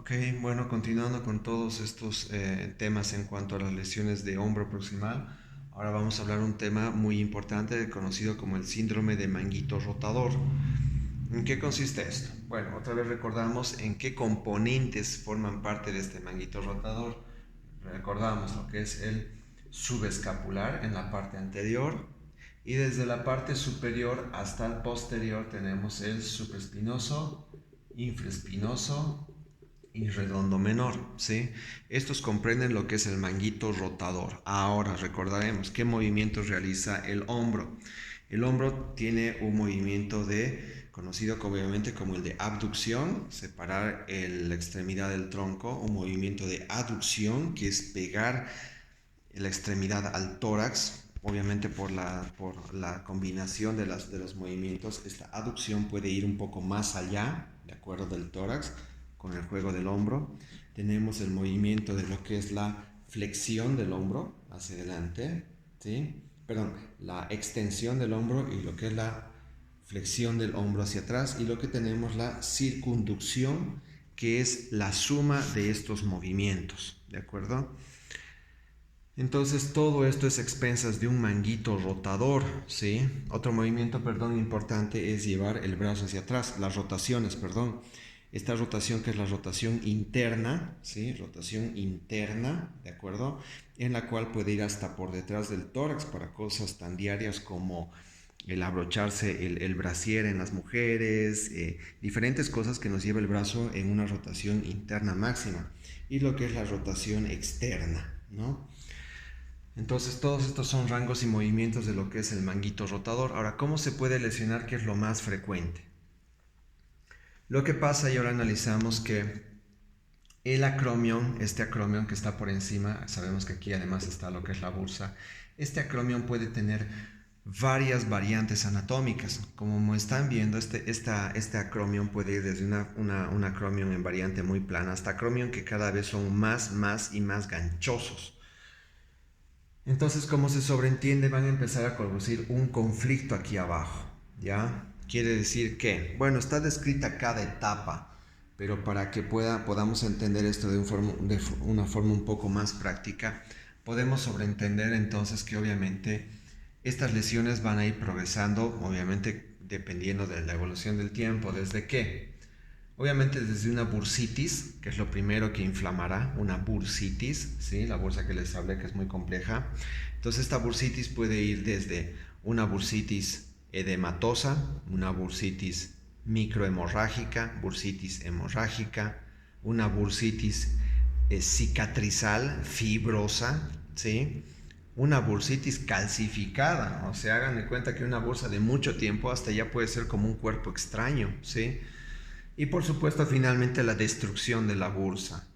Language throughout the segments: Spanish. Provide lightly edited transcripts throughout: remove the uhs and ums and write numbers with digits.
Ok, bueno, continuando con todos estos temas en cuanto a las lesiones de hombro proximal, ahora vamos a hablar un tema muy importante conocido como el síndrome de manguito rotador. ¿En qué consiste esto? Bueno, otra vez recordamos en qué componentes forman parte de este manguito rotador. Recordamos lo que es el subescapular en la parte anterior y desde la parte superior hasta el posterior tenemos el supraespinoso, infraespinoso y redondo menor, ¿sí? Estos comprenden lo que es el manguito rotador. Ahora recordaremos qué movimientos realiza el hombro. El hombro tiene un movimiento conocido obviamente como el de abducción, separar la extremidad del tronco, un movimiento de aducción, que es pegar la extremidad al tórax. Obviamente por la combinación de los movimientos, esta aducción puede ir un poco más allá, de acuerdo del tórax, con el juego del hombro. Tenemos el movimiento de lo que es la flexión del hombro hacia adelante, ¿sí? Perdón, la extensión del hombro y lo que es la flexión del hombro hacia atrás, y lo que tenemos la circunducción, que es la suma de estos movimientos, ¿de acuerdo? Entonces todo esto es a expensas de un manguito rotador, ¿sí? Otro movimiento, perdón, importante es llevar el brazo hacia atrás, las rotaciones, perdón. Esta rotación, que es la rotación interna, ¿sí? Rotación interna, ¿de acuerdo? En la cual puede ir hasta por detrás del tórax para cosas tan diarias como el abrocharse el brasier en las mujeres, diferentes cosas que nos lleva el brazo en una rotación interna máxima. Y lo que es la rotación externa, ¿no? Entonces todos estos son rangos y movimientos de lo que es el manguito rotador. Ahora, ¿cómo se puede lesionar? ¿Qué es lo más frecuente? Lo que pasa, y ahora analizamos que el acromion, este acromion que está por encima, sabemos que aquí además está lo que es la bursa, este acromion puede tener varias variantes anatómicas. Como están viendo, este acromion puede ir desde un acromion en variante muy plana hasta acromion que cada vez son más y más ganchosos. Entonces, como se sobreentiende, van a empezar a producir un conflicto aquí abajo, ¿ya? Quiere decir que, bueno, está descrita cada etapa, pero para que podamos entender esto de una forma un poco más práctica, podemos sobreentender entonces que obviamente estas lesiones van a ir progresando, obviamente dependiendo de la evolución del tiempo. ¿Desde qué? Obviamente desde una bursitis, que es lo primero que inflamará, una bursitis, ¿sí? La bursa que les hablé, que es muy compleja. Entonces esta bursitis puede ir desde una bursitis edematosa, una bursitis microhemorrágica, bursitis hemorrágica, una bursitis cicatrizal, fibrosa, ¿sí? Una bursitis calcificada, o sea, hagan de cuenta que una bursa de mucho tiempo hasta ya puede ser como un cuerpo extraño, ¿sí? Y por supuesto, finalmente, la destrucción de la bursa.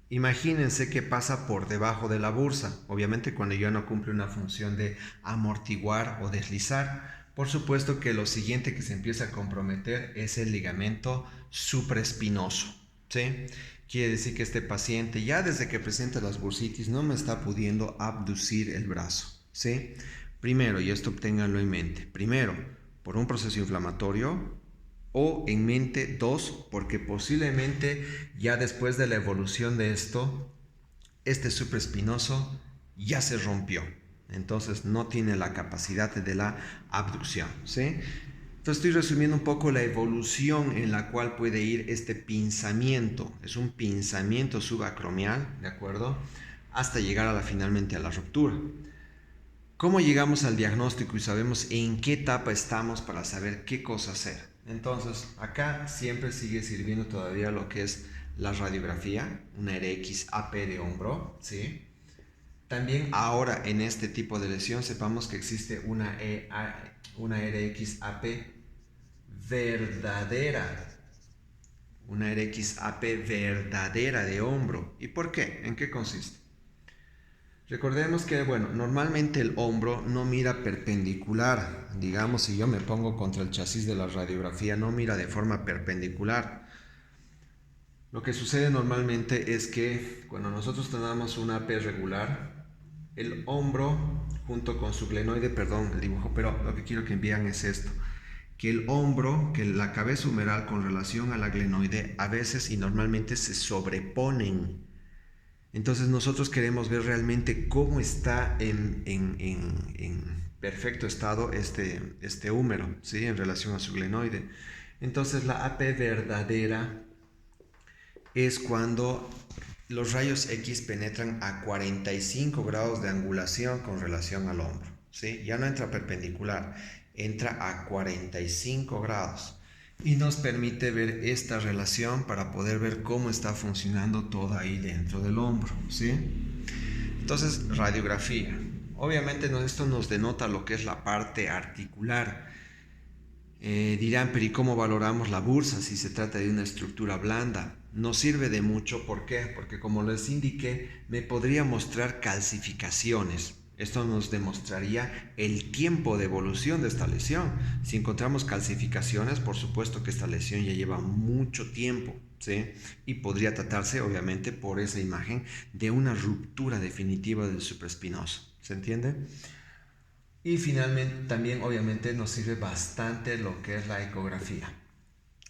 Imagínense qué pasa por debajo de la bursa. Obviamente, cuando ya no cumple una función de amortiguar o deslizar. Por supuesto que lo siguiente que se empieza a comprometer es el ligamento supraespinoso, ¿sí? Quiere decir que este paciente, ya desde que presenta las bursitis, no me está pudiendo abducir el brazo, ¿sí? Primero, y esto ténganlo en mente, primero, por un proceso inflamatorio, o en mente dos, porque posiblemente ya después de la evolución de esto, este supraespinoso ya se rompió. Entonces no tiene la capacidad de la abducción, ¿sí? Entonces estoy resumiendo un poco la evolución en la cual puede ir este pinzamiento. Es un pinzamiento subacromial, ¿de acuerdo? Hasta llegar finalmente a la ruptura. ¿Cómo llegamos al diagnóstico y sabemos en qué etapa estamos para saber qué cosa hacer? Entonces, acá siempre sigue sirviendo todavía lo que es la radiografía, una RX-AP de hombro, ¿sí? También ahora en este tipo de lesión sepamos que existe una RX-AP verdadera, una RX-AP verdadera de hombro. ¿Y por qué? ¿En qué consiste? Recordemos que, bueno, normalmente el hombro no mira perpendicular. Digamos, si yo me pongo contra el chasis de la radiografía, no mira de forma perpendicular. Lo que sucede normalmente es que cuando nosotros tenemos una AP regular, el hombro junto con su glenoide, perdón, el dibujo, pero lo que quiero que vean es esto. que el hombro, que la cabeza humeral con relación a la glenoide a veces y normalmente se sobreponen. Entonces nosotros queremos ver realmente cómo está en perfecto estado este húmero, ¿sí? En relación a su glenoide. Entonces la AP verdadera es cuando los rayos X penetran a 45 grados de angulación con relación al hombro, ¿sí? Ya no entra perpendicular, entra a 45 grados y nos permite ver esta relación para poder ver cómo está funcionando todo ahí dentro del hombro, ¿sí? Entonces, radiografía. Obviamente esto nos denota lo que es la parte articular. Dirán, pero ¿y cómo valoramos la bursa si se trata de una estructura blanda? No sirve de mucho, ¿por qué? Porque como les indiqué, me podría mostrar calcificaciones. Esto nos demostraría el tiempo de evolución de esta lesión. Si encontramos calcificaciones, por supuesto que esta lesión ya lleva mucho tiempo, ¿sí? Y podría tratarse, obviamente, por esa imagen de una ruptura definitiva del supraespinoso. ¿Se entiende? Y finalmente también obviamente nos sirve bastante lo que es la ecografía.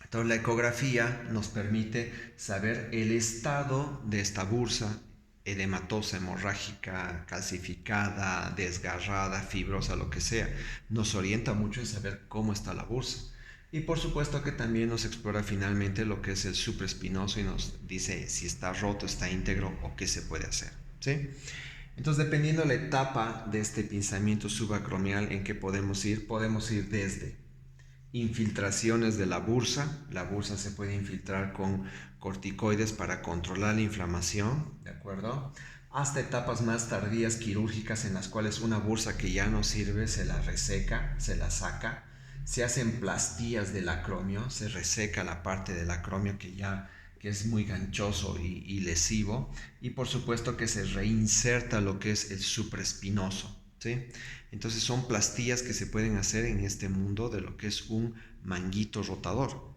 Entonces la ecografía nos permite saber el estado de esta bursa edematosa, hemorrágica, calcificada, desgarrada, fibrosa, lo que sea. Nos orienta mucho en saber cómo está la bursa. Y por supuesto que también nos explora finalmente lo que es el supraespinoso y nos dice si está roto, está íntegro o qué se puede hacer, ¿sí? Entonces, dependiendo de la etapa de este pinzamiento subacromial en que podemos ir desde infiltraciones de la bursa se puede infiltrar con corticoides para controlar la inflamación, ¿de acuerdo? Hasta etapas más tardías quirúrgicas en las cuales una bursa que ya no sirve se la reseca, se la saca, se hacen plastías del acromio, se reseca la parte del acromio que es muy ganchoso y lesivo, y por supuesto que se reinserta lo que es el supraespinoso, ¿sí? Entonces son plastillas que se pueden hacer en este mundo de lo que es un manguito rotador.